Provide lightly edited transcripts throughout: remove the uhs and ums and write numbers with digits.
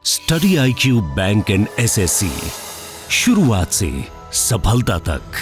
Study IQ bank and SSC, शुरुआत से सफलता तक।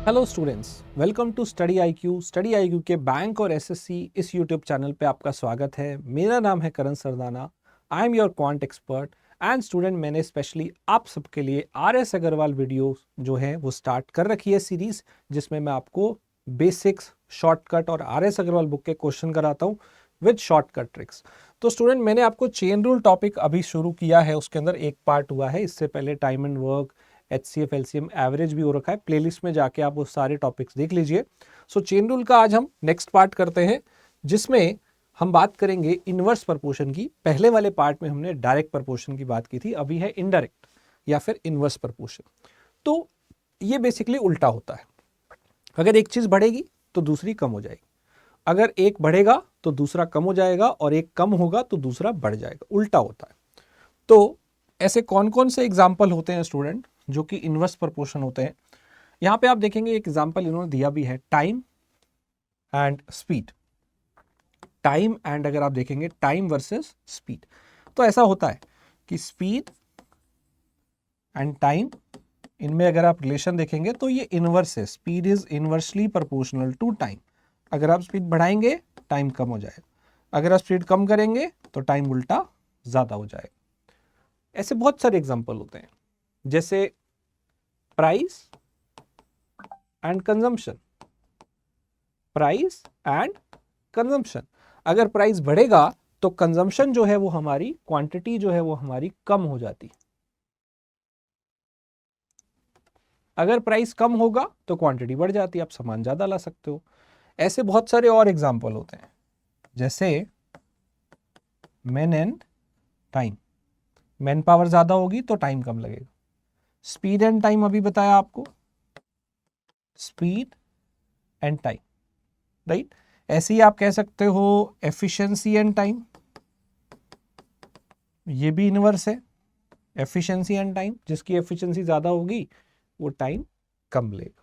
Hello students, welcome to study IQ के बैंक और SSC इस यूट्यूब चैनल पे आपका स्वागत है। मेरा नाम है Karan Sardana, I am your quant expert and student. मैंने स्पेशली आप सबके लिए RS अग्रवाल वीडियो जो है वो स्टार्ट कर रखी है सीरीज, जिसमें मैं आपको बेसिक्स, शॉर्टकट और RS अग्रवाल बुक के क्वेश्चन कराता हूँ विद शॉर्टकट ट्रिक्स। तो स्टूडेंट, मैंने आपको चेन रूल टॉपिक अभी शुरू किया है, उसके अंदर एक पार्ट हुआ है। इससे पहले time and work, HCF, LCM, average भी हो रखा है। प्लेलिस्ट में जाके आप वो सारे टॉपिक्स देख लीजिए। सो चेन रूल का आज हम नेक्स्ट पार्ट करते हैं, जिसमें हम बात करेंगे इनवर्स प्रपोर्शन की। पहले वाले पार्ट में हमने डायरेक्ट प्रपोर्शन की बात की थी, अभी है इनडायरेक्ट या फिर इनवर्स प्रपोर्शन। तो ये बेसिकली उल्टा होता है। अगर एक चीज बढ़ेगी तो दूसरी कम हो जाएगी, अगर एक बढ़ेगा तो दूसरा कम हो जाएगा, और एक कम होगा तो दूसरा बढ़ जाएगा। उल्टा होता है। तो ऐसे कौन कौन से एग्जाम्पल होते हैं स्टूडेंट जो कि इनवर्स प्रपोर्शन होते हैं? यहां पे आप देखेंगे एक एग्जाम्पल इन्होंने दिया भी है, time and speed. Time and अगर आप देखेंगे टाइम वर्सेस स्पीड, तो ऐसा होता है कि स्पीड एंड टाइम, इनमें अगर आप रिलेशन देखेंगे तो ये इनवर्स है। Speed is inversely proportional to time. अगर आप स्पीड बढ़ाएंगे टाइम कम हो जाएगा, अगर आप स्पीड कम करेंगे तो टाइम उल्टा ज्यादा हो जाएगा। ऐसे बहुत सारे एग्जांपल होते हैं, जैसे price and consumption. Price and consumption, अगर प्राइस बढ़ेगा तो कंजम्पशन जो है वो हमारी, क्वांटिटी जो है वो हमारी कम हो जाती है। अगर प्राइस कम होगा तो क्वांटिटी बढ़ जाती है, आप सामान ज्यादा ला सकते हो। ऐसे बहुत सारे और एग्जांपल होते हैं, जैसे man and time. Man power ज्यादा होगी तो टाइम कम लगेगा। स्पीड एंड टाइम अभी बताया आपको, स्पीड एंड टाइम, राइट। ऐसे ही आप कह सकते हो एफिशिएंसी एंड टाइम, ये भी इनवर्स है। एफिशिएंसी एंड टाइम, जिसकी एफिशिएंसी ज्यादा होगी वो टाइम कम लेगा।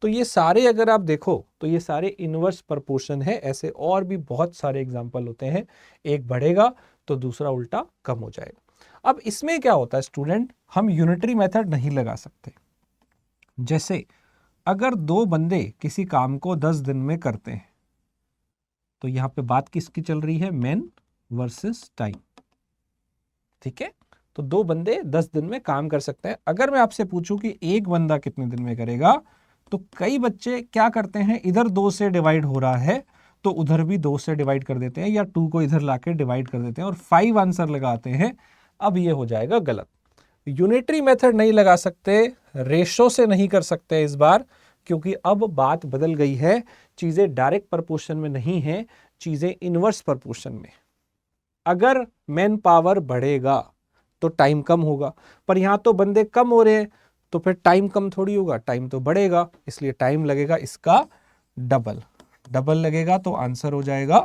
तो ये सारे अगर आप देखो तो ये सारे इनवर्स प्रपोर्शन है। ऐसे और भी बहुत सारे एग्जांपल होते हैं, एक बढ़ेगा तो दूसरा उल्टा कम हो जाएगा। अब इसमें क्या होता है स्टूडेंट, हम यूनिटरी मेथड नहीं लगा सकते। जैसे अगर दो बंदे किसी काम को 10 दिन में करते हैं, तो यहां पे बात किसकी चल रही है, मैन वर्सेस टाइम, ठीक है। तो दो बंदे 10 दिन में काम कर सकते हैं। अगर मैं आपसे पूछूं कि एक बंदा कितने दिन में करेगा, तो कई बच्चे क्या करते हैं, इधर 2 से डिवाइड हो रहा है तो उधर भी 2 से डिवाइड कर देते हैं, या 2 को इधर लाके डिवाइड कर देते हैं और 5 आंसर लगाते हैं। अब ये हो जाएगा गलत। यूनिटरी मेथड नहीं लगा सकते, रेशो से नहीं कर सकते इस बार, क्योंकि अब बात बदल गई है। चीजें डायरेक्ट प्रपोर्शन में नहीं है, चीजें इनवर्स प्रपोर्शन में। अगर मैन पावर बढ़ेगा तो टाइम कम होगा, पर यहां तो बंदे कम हो रहे हैं तो फिर टाइम कम थोड़ी होगा, टाइम तो बढ़ेगा, इसलिए टाइम लगेगा इसका डबल। डबल लगेगा तो आंसर हो जाएगा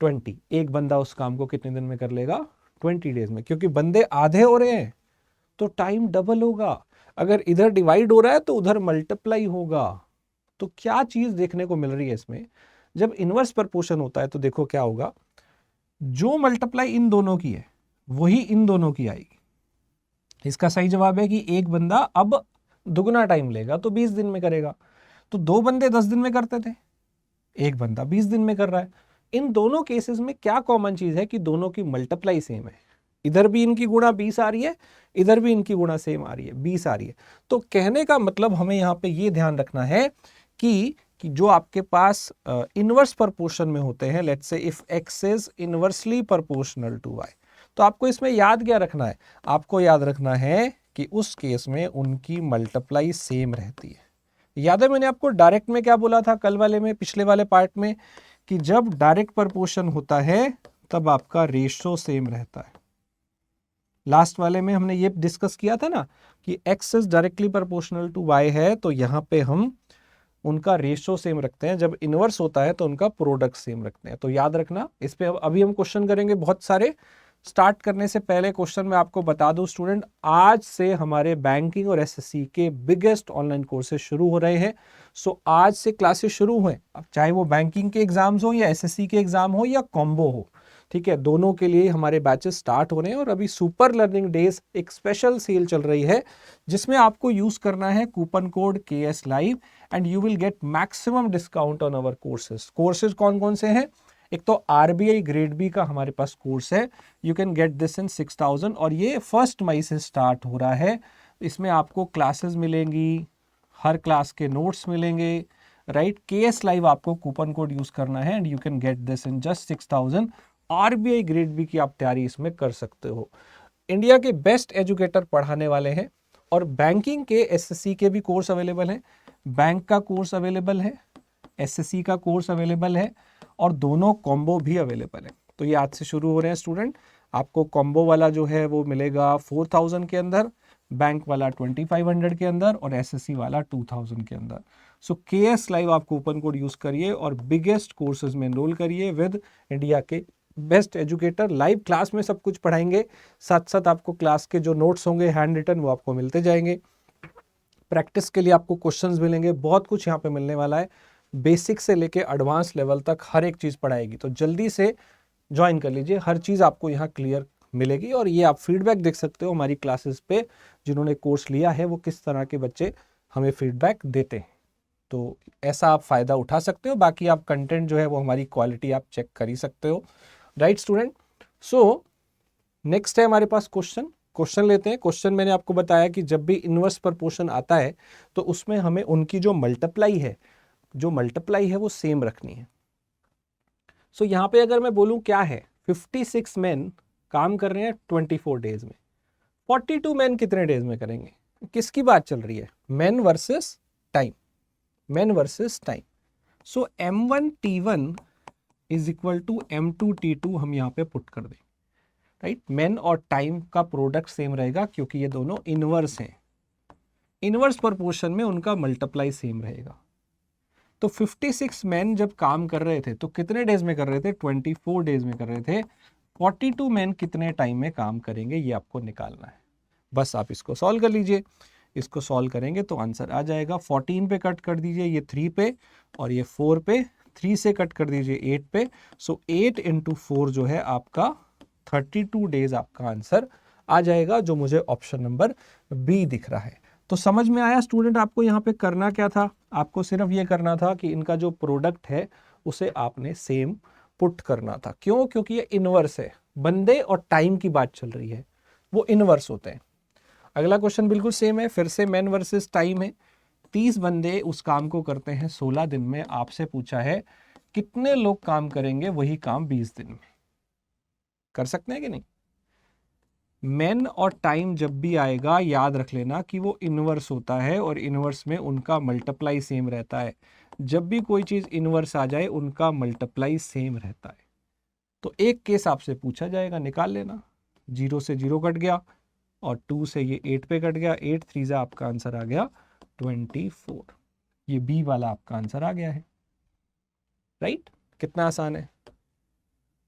20। एक बंदा उस काम को कितने दिन में कर लेगा, 20 डेज में। क्योंकि बंदे आधे हो रहे हैं तो टाइम डबल होगा, अगर इधर डिवाइड हो रहा है तो उधर मल्टीप्लाई होगा। तो क्या चीज देखने को मिल रही है इसमें, जब इनवर्स प्रपोर्शन होता है तो देखो क्या होगा, जो मल्टीप्लाई इन दोनों की है वही इन दोनों की आएगी। इसका सही जवाब है कि एक बंदा अब दुगना टाइम लेगा तो 20 दिन में करेगा। तो दो बंदे 10 दिन में करते थे, एक बंदा 20 दिन में कर रहा है। इन दोनों केसेस में क्या कॉमन चीज है कि दोनों की मल्टीप्लाई सेम है। इधर भी इनकी गुणा 20 आ रही है, इधर भी इनकी गुणा सेम आ रही है, 20 आ रही है। तो कहने का मतलब हमें यहां पे ये ध्यान रखना है कि जो आपके पास इनवर्स प्रपोर्शन में होते हैं, let's say if x is inversely proportional to y, तो आपको इसमें याद क्या रखना है, आपको याद रखना है कि उस केस में उनकी मल्टीप्लाई सेम रहती है। याद है मैंने आपको डायरेक्ट में क्या बोला था कल वाले में, पिछले वाले पार्ट में, कि जब डायरेक्ट प्रपोर्शन होता है तब आपका रेशो सेम रहता है। लास्ट वाले में हमने ये डिस्कस किया था ना कि x is directly proportional to y है, तो यहां पे हम उनका रेशो सेम रखते हैं। जब इनवर्स होता है तो उनका प्रोडक्ट सेम रखते हैं। तो याद रखना, इस पे अभी हम क्वेश्चन करेंगे बहुत सारे। स्टार्ट करने से पहले क्वेश्चन मैं आपको बता दूं स्टूडेंट, आज से हमारे बैंकिंग और SSC के बिगेस्ट ऑनलाइन कोर्सेज शुरू हो रहे हैं। सो आज से क्लासेस शुरू हुए, अब चाहे वो बैंकिंग के एग्जाम्स हो या SSC के एग्जाम हो या कॉम्बो हो। ठीक है, दोनों के लिए हमारे बैचेस स्टार्ट हो रहे हैं और अभी सुपर लर्निंग डेज एक स्पेशल सेल चल रही है जिसमें आपको यूज करना है coupon code KS Live and you will get maximum discount on our courses. Courses कौन कौन से हैं? एक तो RBI ग्रेड बी का हमारे पास कोर्स है, यू कैन गेट दिस इन 6000 और ये 1 मई से स्टार्ट हो रहा है। इसमें आपको क्लासेस मिलेंगी, हर क्लास के नोट्स मिलेंगे, राइट। KS Live आपको कूपन कोड यूज करना है and you can get this in just 6000। RBI grade B की आप तैयारी इसमें कर सकते हो। इंडिया के बेस्ट एजुकेटर पढ़ाने वाले हैं और बैंकिंग के SSC के भी कोर्स अवेलेबल हैं, बैंक का कोर्स अवेलेबल है, SSC का कोर्स अवेलेबल है और दोनों कॉम्बो भी अवेलेबल है। तो ये आज से शुरू हो रहे हैं स्टूडेंट। आपको कॉम्बो वाला जो है वो मिलेगा 4000 के अंदर, बैंक वाला 2500 के अंदर और SSC वाला 2000 के अंदर। सो KS Live आप कूपन कोड यूज करिए और बिगेस्ट कोर्सेज में एनरोल करिए विद इंडिया के बेस्ट एजुकेटर। लाइव क्लास में सब कुछ पढ़ाएंगे, साथ साथ आपको क्लास के जो नोट्स होंगे हैंड रिटन वो आपको मिलते जाएंगे। प्रैक्टिस के लिए आपको क्वेश्चंस मिलेंगे, बहुत कुछ यहाँ पे मिलने वाला है। बेसिक से लेके एडवांस लेवल तक हर एक चीज़ पढ़ाएगी, तो जल्दी से ज्वाइन कर लीजिए, हर चीज़ आपको यहाँ क्लियर मिलेगी। और ये आप फीडबैक देख सकते हो हमारी क्लासेस पे, जिन्होंने कोर्स लिया है वो किस तरह के बच्चे हमें फीडबैक देते हैं, तो ऐसा आप फ़ायदा उठा सकते हो। बाकी आप कंटेंट जो है वो हमारी क्वालिटी आप चेक कर ही सकते हो, राइट स्टूडेंट। सो नेक्स्ट है हमारे पास क्वेश्चन लेते हैं। क्वेश्चन मैंने आपको बताया कि जब भी इनवर्स प्रपोर्शन आता है तो उसमें हमें उनकी जो मल्टीप्लाई है वो सेम रखनी है। सो यहाँ पे अगर मैं बोलूँ क्या है, 56 मैन काम कर रहे हैं 24 डेज में, 42 मैन कितने डेज में करेंगे? किसकी बात चल रही है? Man versus time, man versus time. So M1 T1 is equal to M2 T2 हम यहाँ पे पुट कर दें, राइट। मैन और टाइम का प्रोडक्ट सेम रहेगा क्योंकि ये दोनों इनवर्स हैं, इनवर्स प्रोपोर्शन में उनका मल्टीप्लाई सेम रहेगा। तो 56 मैन जब काम कर रहे थे तो कितने डेज में कर रहे थे? 24 डेज में कर रहे थे। 42 मैन कितने टाइम में काम करेंगे ये आपको निकालना है। बस आप इसको सॉल्व कर लीजिए, इसको सॉल्व करेंगे तो आंसर आ जाएगा। 14 पे कट कर दीजिए ये 3 पे और ये 4 पे, 3 से कट कर दीजिए 8 पे। सो 8 × 4 जो है आपका 32 डेज आपका आंसर आ जाएगा, जो मुझे ऑप्शन नंबर बी दिख रहा है। तो समझ में आया स्टूडेंट आपको यहाँ पे करना क्या था? आपको सिर्फ ये करना था कि इनका जो प्रोडक्ट है उसे आपने सेम पुट करना था। क्यों? क्योंकि ये इनवर्स है, बंदे और टाइम की बात चल रही है, वो इनवर्स होते हैं। अगला क्वेश्चन बिल्कुल सेम है, फिर से मैन वर्सेस टाइम है। 30 बंदे उस काम को करते हैं 16 दिन में। आपसे पूछा है कितने लोग काम करेंगे वही काम 20 दिन में? कर सकते हैं कि नहीं? मैन और टाइम जब भी आएगा याद रख लेना कि वो इनवर्स होता है और इनवर्स में उनका मल्टीप्लाई सेम रहता है। जब भी कोई चीज़ इनवर्स आ जाए उनका मल्टीप्लाई सेम रहता है। तो एक केस आपसे पूछा जाएगा, निकाल लेना। 0 से 0 कट गया और 2 से ये 8 पे कट गया, 8 3 जा आपका आंसर आ गया 24। ये बी वाला आपका आंसर आ गया है, राइट। कितना आसान है।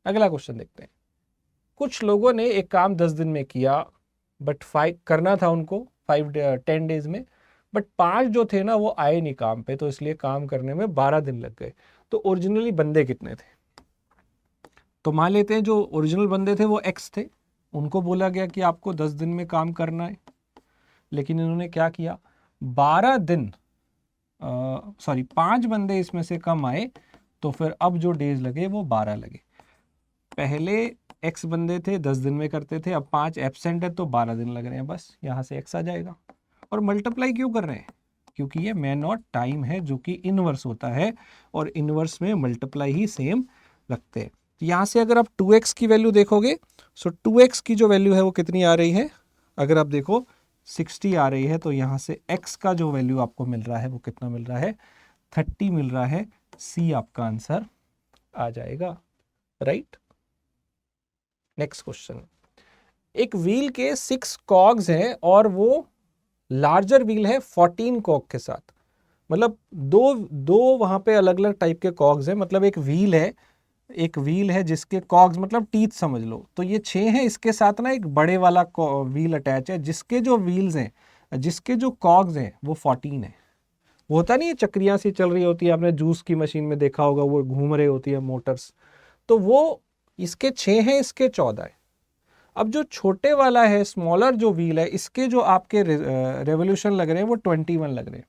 अगला क्वेश्चन देखते हैं। कुछ लोगों ने एक काम 10 दिन में किया, बट 5 करना था उनको 10 डेज में, बट 5 जो थे ना वो आए नहीं काम पे, तो इसलिए काम करने में 12 दिन लग गए। तो ओरिजिनली बंदे कितने थे? तो मान लेते हैं जो ओरिजिनल बंदे थे वो X थे, उनको बोला गया कि आपको 10 दिन में काम करना है, लेकिन इन्होंने क्या किया, 12 दिन 5 बंदे इसमें से कम आए, तो फिर अब जो डेज लगे वो 12 लगे। पहले X बंदे थे 10 दिन में करते थे, अब 5 एब्सेंट है तो 12 दिन लग रहे हैं, बस यहाँ से X आ जाएगा। और मल्टीप्लाई क्यों कर रहे हैं? क्योंकि ये मैन और टाइम है जो कि इनवर्स होता है और इनवर्स में मल्टीप्लाई ही सेम रखते हैं। तो यहाँ से अगर आप 2x की वैल्यू देखोगे, सो 2x की जो वैल्यू है वो कितनी आ रही है? अगर आप देखो 60 आ रही है, तो यहाँ से x का जो वैल्यू आपको मिल रहा है वो कितना मिल रहा है? 30 मिल रहा है। C आपका आंसर आ जाएगा, राइट। Next question. एक व्हील के 6 कॉग्स हैं और वो लार्जर व्हील है 14 कॉग के साथ। मतलब दो वहां पे अलग अलग टाइप के कॉग्स हैं। मतलब एक व्हील है जिसके कॉग्स मतलब टीथ समझ लो, तो ये 6 हैं, इसके साथ ना एक बड़े वाला व्हील अटैच है जिसके जो व्हील्स हैं, जिसके जो कॉग्स हैं वो 14 है। वो होता नहीं है चक्रियां सी चल रही होती है, आपने जूस की मशीन में देखा होगा, वो घूम रही होती है मोटर्स। तो वो इसके 6 हैं, इसके 14 है। अब जो छोटे वाला है, स्मॉलर जो व्हील है, इसके जो आपके रेवोल्यूशन लग रहे हैं वो 21 लग रहे हैं,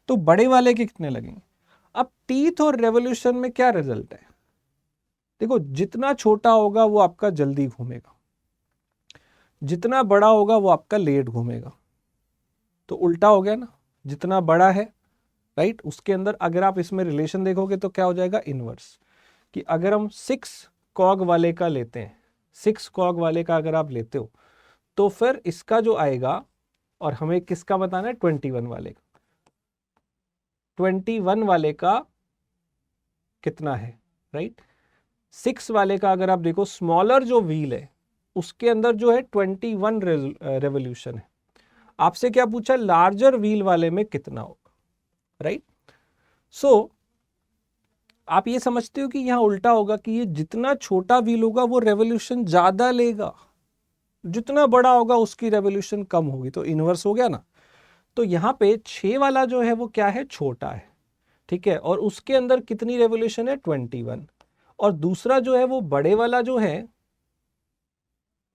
तो बड़े वाले के कितने लगेंगे? अब टीथ और रेवोल्यूशन में क्या रिजल्ट है? देखो, जितना छोटा होगा वो आपका जल्दी घूमेगा, जितना बड़ा होगा वो आपका लेट घूमेगा। तो उल्टा हो गया ना, जितना बड़ा है, राइट, उसके अंदर अगर आप इसमें रिलेशन देखोगे तो क्या हो जाएगा? इनवर्स। कि अगर हम 6 कॉग वाले का लेते हैं, 6 कॉग वाले का अगर आप लेते हो तो फिर इसका जो आएगा, और हमें किसका बताना है? 21 वाले का। 21 वाले का कितना है, राइट? 6 वाले का अगर आप देखो, स्मॉलर जो व्हील है उसके अंदर जो है 21 रेवोल्यूशन है। आपसे क्या पूछा? लार्जर व्हील वाले में कितना होगा, राइट? सो आप ये समझते हो कि यहां उल्टा होगा कि ये जितना छोटा व्हील होगा वो रेवोल्यूशन ज्यादा लेगा, जितना बड़ा होगा उसकी रेवोल्यूशन कम होगी, तो इनवर्स हो गया ना। तो यहां पे 6 वाला जो है वो क्या है? छोटा है, ठीक है, और उसके अंदर कितनी रेवोल्यूशन है? 21। और दूसरा जो है वो बड़े वाला जो है,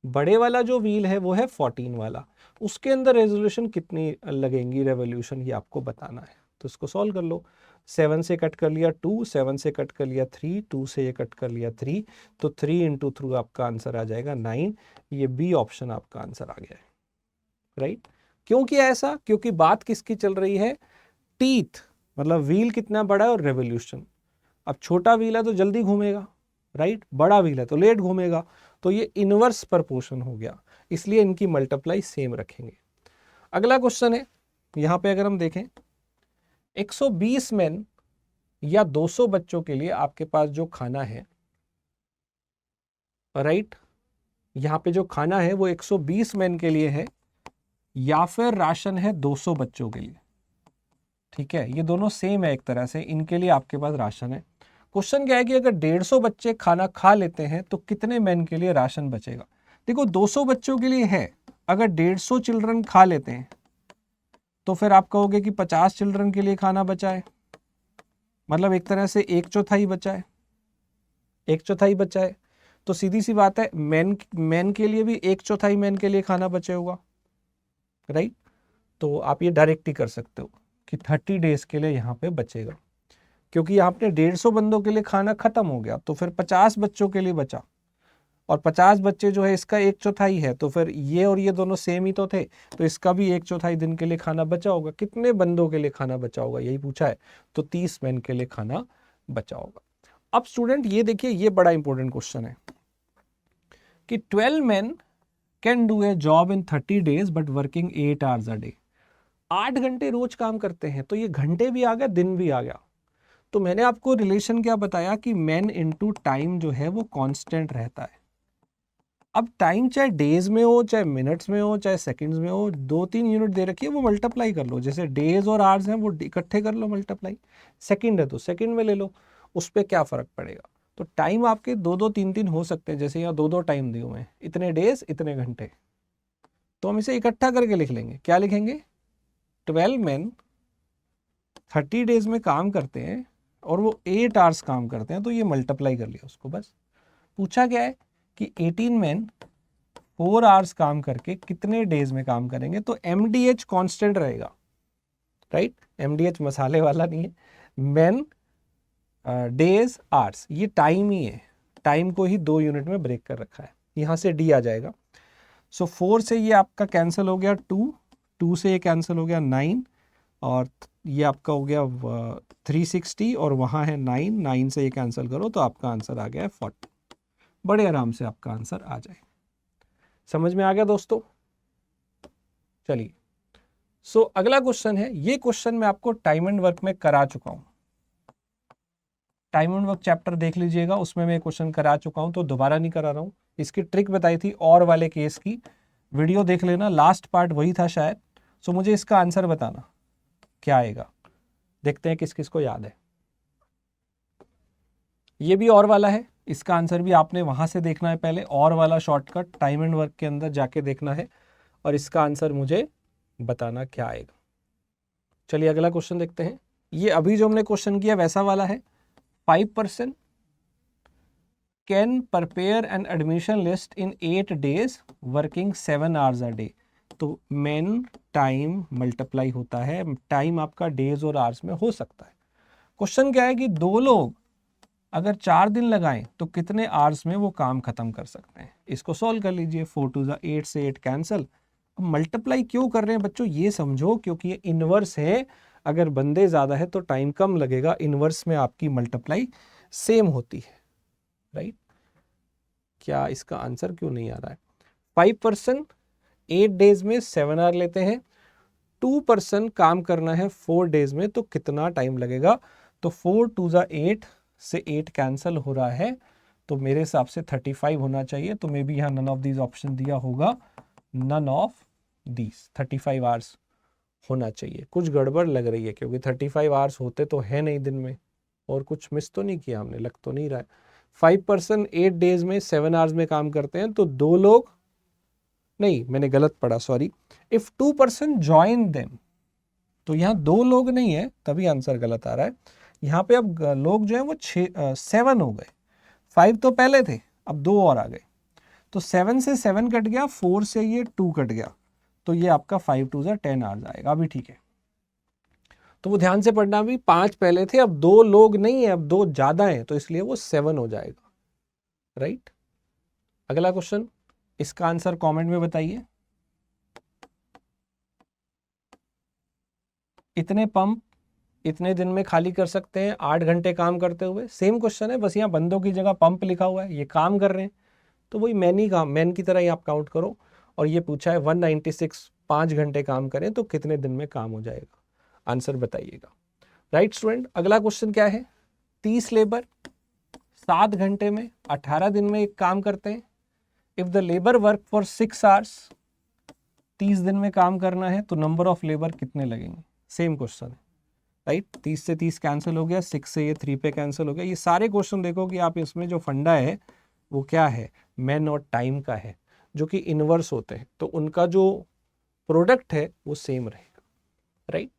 बड़े वाला जो व्हील है वो है 14 वाला, उसके अंदर रेजोल्यूशन कितनी लगेंगी रेवोल्यूशन, ये आपको बताना है। तो इसको सॉल्व कर लो। 7 से कट कर लिया 2, 7 से कट कर लिया 3, 2 से ये कट कर लिया 3, तो 3 इंटू थ्रू आपका आंसर आ जाएगा 9। ये बी ऑप्शन आपका आंसर आ गया है, राइट? क्यों किया ऐसा? क्योंकि बात किसकी चल रही है? टीथ, मतलब व्हील कितना बड़ा है और रेवोल्यूशन। अब छोटा व्हील है तो जल्दी घूमेगा, राइट? बड़ा व्हील है तो लेट घूमेगा, तो ये इनवर्स प्रपोर्शन हो गया, इसलिए इनकी मल्टीप्लाई सेम रखेंगे। अगला क्वेश्चन है, यहां पे अगर हम देखें, 120 मैन या 200 बच्चों के लिए आपके पास जो खाना है, राइट, यहां पे जो खाना है वो 120 मैन के लिए है या फिर राशन है 200 बच्चों के लिए, ठीक है? ये दोनों सेम है एक तरह से, इनके लिए आपके पास राशन है। क्वेश्चन क्या है कि अगर 150 बच्चे खाना खा लेते हैं तो कितने मैन के लिए राशन बचेगा? देखो, 200 बच्चों के लिए है, अगर 150 चिल्ड्रन खा लेते हैं तो फिर आप कहोगे कि 50 चिल्ड्रन के लिए खाना बचा है, मतलब एक तरह से 1/4 बचा है, 1/4 बचा है। तो सीधी सी बात है, मैन के लिए भी 1/4 मैन के लिए खाना बचे होगा, राइट? तो आप ये डायरेक्ट ही कर सकते हो कि 30 डेज के लिए यहाँ पे बचेगा, क्योंकि आपने 150 बंदों के लिए खाना खत्म हो गया, तो फिर 50 बच्चों के लिए बचा, और 50 बच्चे जो है इसका 1/4 है, तो फिर ये और ये दोनों सेम ही तो थे, तो इसका भी 1/4 दिन के लिए खाना बचा होगा। कितने बंदों के लिए खाना बचा होगा, यही पूछा है, तो 30 मैन के लिए खाना बचा होगा। अब स्टूडेंट ये देखिए, ये बड़ा इंपॉर्टेंट क्वेश्चन है कि 12 man can do a job in 30 days but working 8 hours a day. 8 घंटे रोज काम करते हैं, तो ये घंटे भी आ गया, दिन भी आ गया। तो मैंने आपको रिलेशन क्या बताया कि मैन इनटू टाइम जो है वो कांस्टेंट रहता है। अब टाइम चाहे डेज में हो, चाहे मिनट्स में हो, चाहे सेकंड्स में हो, 2-3 यूनिट दे रखी है, वो मल्टीप्लाई कर लो। जैसे डेज और आवर्स हैं वो इकट्ठे कर लो मल्टीप्लाई, सेकंड है तो सेकंड में ले लो, उस पर क्या फर्क पड़ेगा? तो टाइम आपके 2-2, 3-3 हो सकते हैं, जैसे यहाँ 2-2 टाइम दिए हुए हैं, इतने डेज इतने घंटे, तो हम इसे इकट्ठा करके लिख लेंगे। क्या लिखेंगे? 12 मैन 30 डेज में काम करते हैं और वो 8 आवर्स काम करते हैं, तो ये मल्टीप्लाई कर लिया उसको बस। पूछा क्या है कि 18 मैन 4 आवर्स काम करके कितने डेज में काम करेंगे, तो MDH कांस्टेंट रहेगा, राइट? MDH मसाले वाला नहीं है, मैन डेज आवर्स, ये टाइम ही है, टाइम को ही 2 यूनिट में ब्रेक कर रखा है। यहाँ से D आ जाएगा। सो 4 से ये आपका कैंसिल हो गया 2 से ये कैंसिल हो गया 9, और ये आपका हो गया 360, और वहाँ है 9 से ये कैंसिल करो तो आपका आंसर आ गया है 40। बड़े आराम से आपका आंसर आ जाए। समझ में आ गया दोस्तों? चलिए, सो अगला क्वेश्चन है, ये क्वेश्चन मैं आपको टाइम एंड वर्क में करा चुका हूं। टाइम एंड वर्क चैप्टर देख लीजिएगा, उसमें मैं क्वेश्चन करा चुका हूं, तो दोबारा नहीं करा रहा हूं। इसकी ट्रिक बताई थी और वाले केस की, वीडियो देख लेना, लास्ट पार्ट वही था शायद। सो मुझे इसका आंसर बताना क्या आएगा, देखते हैं किस किस को याद है। ये भी और वाला है, इसका आंसर भी आपने वहां से देखना है पहले, और वाला शॉर्टकट टाइम एंड वर्क के अंदर जाके देखना है, और इसका आंसर मुझे बताना क्या आएगा। चलिए अगला क्वेश्चन देखते हैं। ये अभी जो हमने क्वेश्चन किया वैसा वाला है, 5% can prepare an admission list in 8 days working 7 hours a day। तो मैन टाइम मल्टीप्लाई होता है, टाइम आपका डेज और आवर्स में हो सकता है। क्वेश्चन क्या है कि दो लोग अगर 4 दिन लगाएं तो कितने आवर्स में वो काम खत्म कर सकते हैं। इसको सॉल्व कर लीजिए। 4 2 8 से 8 कैंसिल। अब मल्टीप्लाई क्यों कर रहे हैं बच्चों, ये समझो, क्योंकि ये इनवर्स है। अगर बंदे ज़्यादा है तो टाइम कम लगेगा, इनवर्स में आपकी मल्टीप्लाई सेम होती है, राइट। क्या इसका आंसर क्यों नहीं आ रहा है? 5% 8 डेज में 7 आवर लेते हैं, 2% काम करना है 4 डेज में, तो कितना टाइम लगेगा? तो 4 2 8 से 8 कैंसिल हो रहा है, तो मेरे हिसाब से 35 होना चाहिए। तो मे बी यहाँ नन ऑफ दीज ऑप्शन दिया होगा, नन ऑफ दीज 35 आवर्स होना चाहिए। कुछ गड़बड़ लग रही है क्योंकि 35 आवर्स होते तो है नहीं दिन में, और कुछ मिस तो नहीं किया हमने, लग तो नहीं रहा है। 5% 8 डेज में 7 आवर्स में काम करते हैं, तो दो लोग नहीं, मैंने गलत पढ़ा, सॉरी। इफ 2% ज्वाइन देम, तो यहाँ दो लोग नहीं है, तभी आंसर गलत आ रहा है। यहाँ पे अब लोग जो है वो 7 हो गए, 5 तो पहले थे, अब 2 और आ गए, तो 7 से 7 कट गया, 4 से ये 2 कट गया, तो ये आपका 5 2 10 आवर्स आएगा। अभी ठीक है, तो वो ध्यान से पढ़ना भी, 5 पहले थे, अब 2 लोग नहीं है, अब 2 ज्यादा हैं, तो इसलिए वो 7 हो जाएगा, राइट। अगला क्वेश्चन, इसका आंसर कमेंट में बताइए। इतने पंप इतने दिन में खाली कर सकते हैं 8 घंटे काम करते हुए। सेम क्वेश्चन है, बस यहाँ बंदों की जगह पंप लिखा हुआ है, ये काम कर रहे हैं, तो वही मैन की तरह ही आप काउंट करो। और ये पूछा है 196 5 घंटे काम करें तो कितने दिन में काम हो जाएगा, आंसर बताइएगा, राइट स्टूडेंट। अगला क्वेश्चन क्या है, 30 लेबर 7 घंटे में 18 दिन में एक काम करते हैं। If the labour work for 6 hours, 30 दिन में काम करना है, तो नंबर ऑफ लेबर कितने लगेंगे? सेम क्वेश्चन है, राइट। 30 से 30 कैंसिल हो गया, 6 से ये 3 पे कैंसिल हो गया। ये सारे क्वेश्चन देखो कि आप इसमें जो फंडा है वो क्या है, मैन और टाइम का है, जो कि इनवर्स होते हैं, तो उनका जो प्रोडक्ट है वो सेम रहेगा, राइट।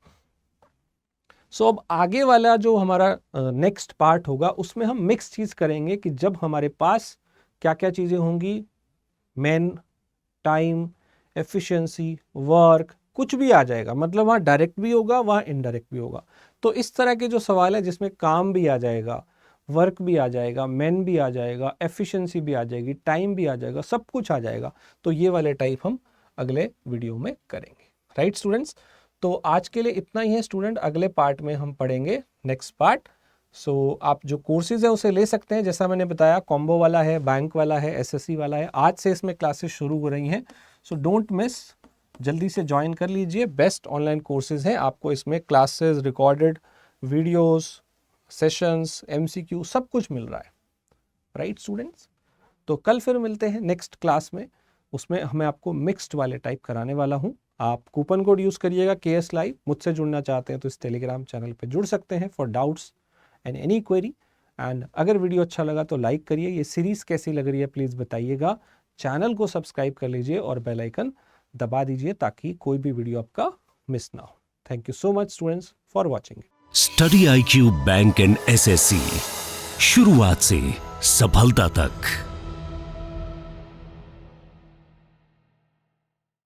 सो अब आगे वाला जो हमारा नेक्स्ट पार्ट होगा, उसमें हम मिक्स चीज करेंगे कि जब हमारे पास क्या क्या चीजें होंगी, मैन, टाइम, एफिशिएंसी, वर्क, कुछ भी आ जाएगा, मतलब वहाँ डायरेक्ट भी होगा, वहाँ इनडायरेक्ट भी होगा। तो इस तरह के जो सवाल है जिसमें काम भी आ जाएगा, वर्क भी आ जाएगा, मैन भी आ जाएगा, एफिशिएंसी भी आ जाएगी, टाइम भी आ जाएगा, सब कुछ आ जाएगा, तो ये वाले टाइप हम अगले वीडियो में करेंगे, राइट स्टूडेंट्स। तो आज के लिए इतना ही है स्टूडेंट, अगले पार्ट में हम पढ़ेंगे नेक्स्ट पार्ट। सो आप जो कोर्सेज है उसे ले सकते हैं, जैसा मैंने बताया, कॉम्बो वाला है, बैंक वाला है, एसएससी वाला है, आज से इसमें क्लासेस शुरू हो रही हैं। सो डोंट मिस, जल्दी से ज्वाइन कर लीजिए, बेस्ट ऑनलाइन कोर्सेज हैं। आपको इसमें classes, recorded videos, sessions, MCQ सब कुछ मिल रहा है, राइट स्टूडेंट्स। तो कल फिर मिलते हैं नेक्स्ट क्लास में, उसमें मैं आपको मिक्स्ड वाले टाइप कराने वाला हूँ। आप कूपन कोड यूज़ करिएगा KS Live। मुझसे जुड़ना चाहते हैं तो इस टेलीग्राम चैनल पे जुड़ सकते हैं for doubts and any query. And अगर वीडियो अच्छा लगा तो लाइक करिए। ये सीरीज़ कैसी लग रही है प्लीज़ बताइएगा। चैनल को सब्सक्राइब कर लीजिए और बेल आइकन दबा दीजिए ताकि कोई भी वीडियो आपका मिस ना हो। Thank you so much students for watching. Study IQ bank and SSC, शुरुआत से सफलता तक।